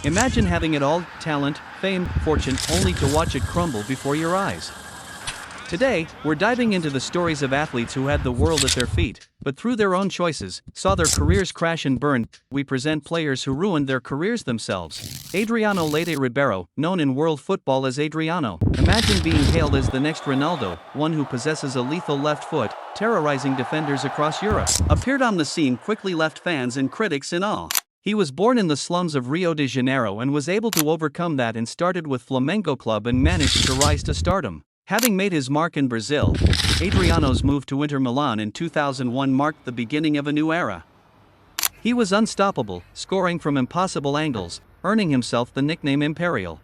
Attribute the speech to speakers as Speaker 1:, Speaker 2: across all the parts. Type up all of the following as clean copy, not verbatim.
Speaker 1: Imagine having it all: talent, fame, fortune, only to watch it crumble before your eyes. Today, we're diving into the stories of athletes who had the world at their feet, but through their own choices, saw their careers crash and burn. We present players who ruined their careers themselves. Adriano Lede Ribeiro, known in world football as Adriano. Imagine being hailed as the next Ronaldo, one who possesses a lethal left foot, terrorizing defenders across Europe. Appeared on the scene, quickly left fans and critics in awe. He was born in the slums of Rio de Janeiro and was able to overcome that and started with Flamengo club and managed to rise to stardom. Having made his mark in Brazil, Adriano's move to Inter Milan in 2001 marked the beginning of a new era. He was unstoppable, scoring from impossible angles, earning himself the nickname Imperial.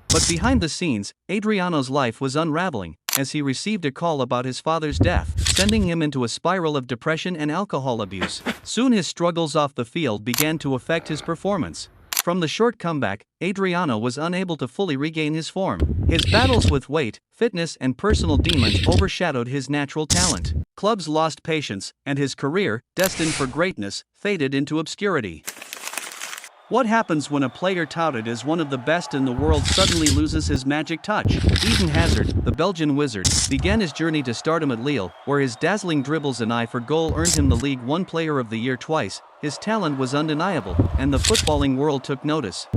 Speaker 1: But behind the scenes, Adriano's life was unraveling, as he received a call about his father's death, sending him into a spiral of depression and alcohol abuse. Soon his struggles off the field began to affect his performance. From the short comeback, Adriano was unable to fully regain his form. His battles with weight, fitness and personal demons overshadowed his natural talent. Clubs lost patience, and his career, destined for greatness, faded into obscurity. What happens when a player touted as one of the best in the world suddenly loses his magic touch? Eden Hazard, the Belgian wizard, began his journey to stardom at Lille, where his dazzling dribbles and eye for goal earned him the League One Player of the Year twice. His talent was undeniable, and the footballing world took notice.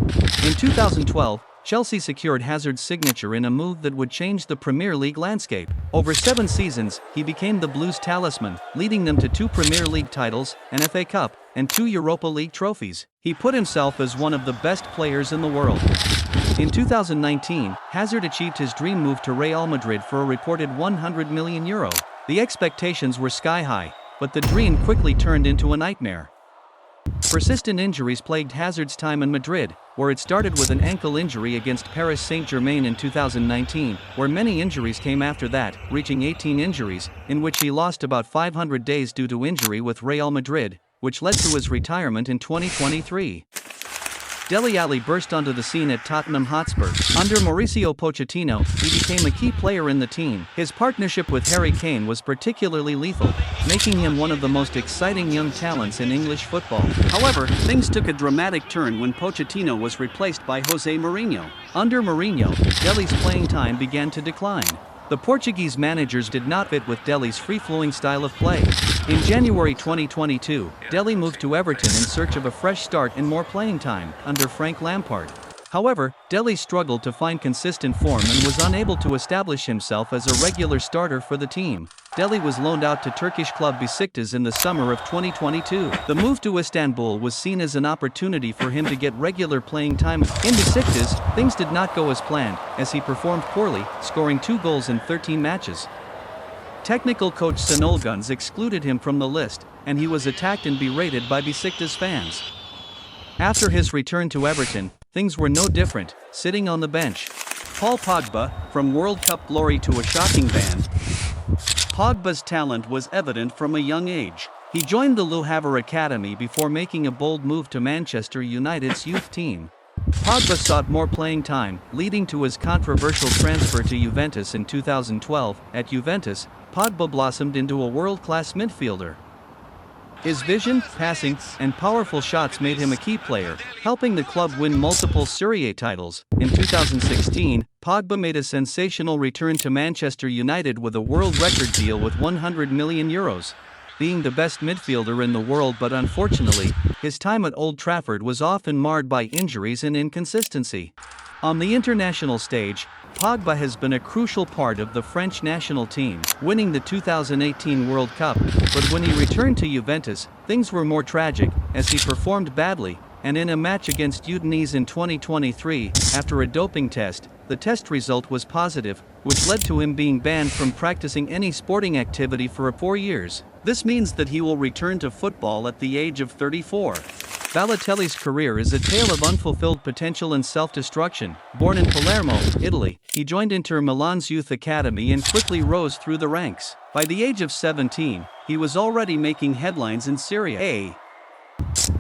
Speaker 1: In 2012, Chelsea secured Hazard's signature in a move that would change the Premier League landscape. Over 7 seasons, he became the Blues' talisman, leading them to 2 Premier League titles, an FA Cup, and 2 Europa League trophies. He put himself as one of the best players in the world. In 2019, Hazard achieved his dream move to Real Madrid for a reported €100 million. The expectations were sky high, but the dream quickly turned into a nightmare. Persistent injuries plagued Hazard's time in Madrid, where it started with an ankle injury against Paris Saint-Germain in 2019, where many injuries came after that, reaching 18 injuries, in which he lost about 500 days due to injury with Real Madrid, which led to his retirement in 2023. Dele Alli burst onto the scene at Tottenham Hotspur. Under Mauricio Pochettino, he became a key player in the team. His partnership with Harry Kane was particularly lethal, making him one of the most exciting young talents in English football. However, things took a dramatic turn when Pochettino was replaced by Jose Mourinho. Under Mourinho, Dele's playing time began to decline. The Portuguese managers did not fit with Dele's free-flowing style of play. In January 2022, Dele moved to Everton in search of a fresh start and more playing time, under Frank Lampard. However, Dele struggled to find consistent form and was unable to establish himself as a regular starter for the team. Dele was loaned out to Turkish club Besiktas in the summer of 2022. The move to Istanbul was seen as an opportunity for him to get regular playing time. In Besiktas, things did not go as planned, as he performed poorly, scoring 2 goals in 13 matches. Technical coach Şenol Güneş excluded him from the list, and he was attacked and berated by Besiktas fans. After his return to Everton, things were no different, sitting on the bench. Paul Pogba, from World Cup glory to a shocking ban. Pogba's talent was evident from a young age. He joined the Le Havre Academy before making a bold move to Manchester United's youth team. Pogba sought more playing time, leading to his controversial transfer to Juventus in 2012. At Juventus, Pogba blossomed into a world-class midfielder. His vision, passing, and powerful shots made him a key player, helping the club win multiple Serie A titles. In 2016, Pogba made a sensational return to Manchester United with a world record deal with €100 million. Being the best midfielder in the world, but unfortunately, his time at Old Trafford was often marred by injuries and inconsistency. On the international stage, Pogba has been a crucial part of the French national team, winning the 2018 World Cup, but when he returned to Juventus, things were more tragic, as he performed badly, and in a match against Udinese in 2023, after a doping test, the test result was positive, which led to him being banned from practicing any sporting activity for 4 years. This means that he will return to football at the age of 34. Balotelli's career is a tale of unfulfilled potential and self-destruction. Born in Palermo, Italy, he joined Inter Milan's youth academy and quickly rose through the ranks. By the age of 17, he was already making headlines in Serie A.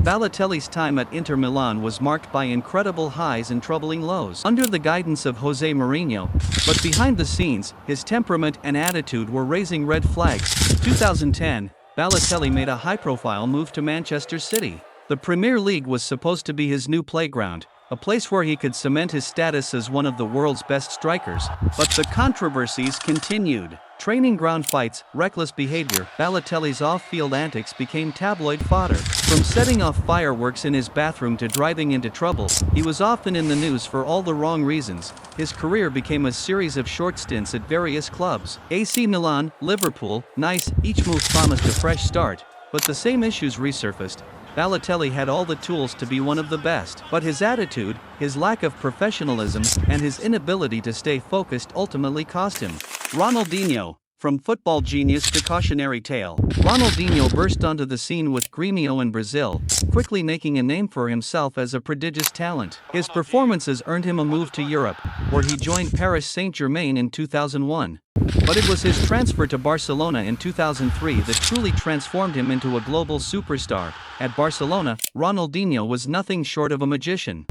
Speaker 1: Balotelli's time at Inter Milan was marked by incredible highs and troubling lows. Under the guidance of Jose Mourinho, but behind the scenes, his temperament and attitude were raising red flags. 2010, Balotelli made a high-profile move to Manchester City. The Premier League was supposed to be his new playground, a place where he could cement his status as one of the world's best strikers. But the controversies continued. Training ground fights, reckless behavior, Balotelli's off-field antics became tabloid fodder. From setting off fireworks in his bathroom to driving into trouble, he was often in the news for all the wrong reasons. His career became a series of short stints at various clubs. AC Milan, Liverpool, Nice, each move promised a fresh start, but the same issues resurfaced. Balotelli had all the tools to be one of the best, but his attitude, his lack of professionalism, and his inability to stay focused ultimately cost him. Ronaldinho. From football genius to cautionary tale, Ronaldinho burst onto the scene with Grêmio in Brazil, quickly making a name for himself as a prodigious talent. His performances earned him a move to Europe, where he joined Paris Saint-Germain in 2001. But it was his transfer to Barcelona in 2003 that truly transformed him into a global superstar. At Barcelona, Ronaldinho was nothing short of a magician.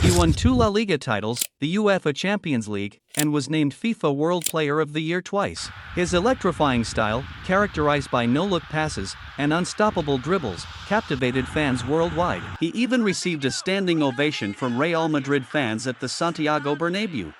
Speaker 1: He won 2 La Liga titles, the UEFA Champions League, and was named FIFA World Player of the Year twice. His electrifying style, characterized by no-look passes and unstoppable dribbles, captivated fans worldwide. He even received a standing ovation from Real Madrid fans at the Santiago Bernabeu.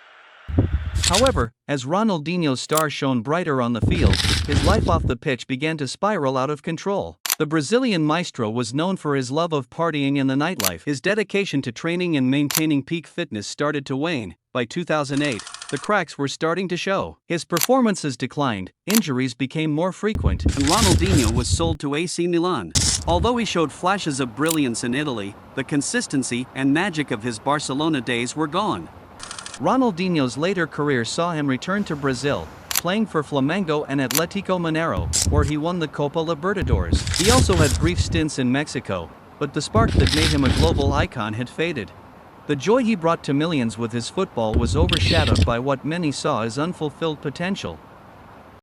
Speaker 1: However, as Ronaldinho's star shone brighter on the field, his life off the pitch began to spiral out of control. The Brazilian maestro was known for his love of partying and the nightlife. His dedication to training and maintaining peak fitness started to wane. By 2008, the cracks were starting to show. His performances declined, injuries became more frequent, and Ronaldinho was sold to AC Milan. Although he showed flashes of brilliance in Italy, the consistency and magic of his Barcelona days were gone. Ronaldinho's later career saw him return to Brazil, playing for Flamengo and Atlético Mineiro, where he won the Copa Libertadores. He also had brief stints in Mexico, but the spark that made him a global icon had faded. The joy he brought to millions with his football was overshadowed by what many saw as unfulfilled potential.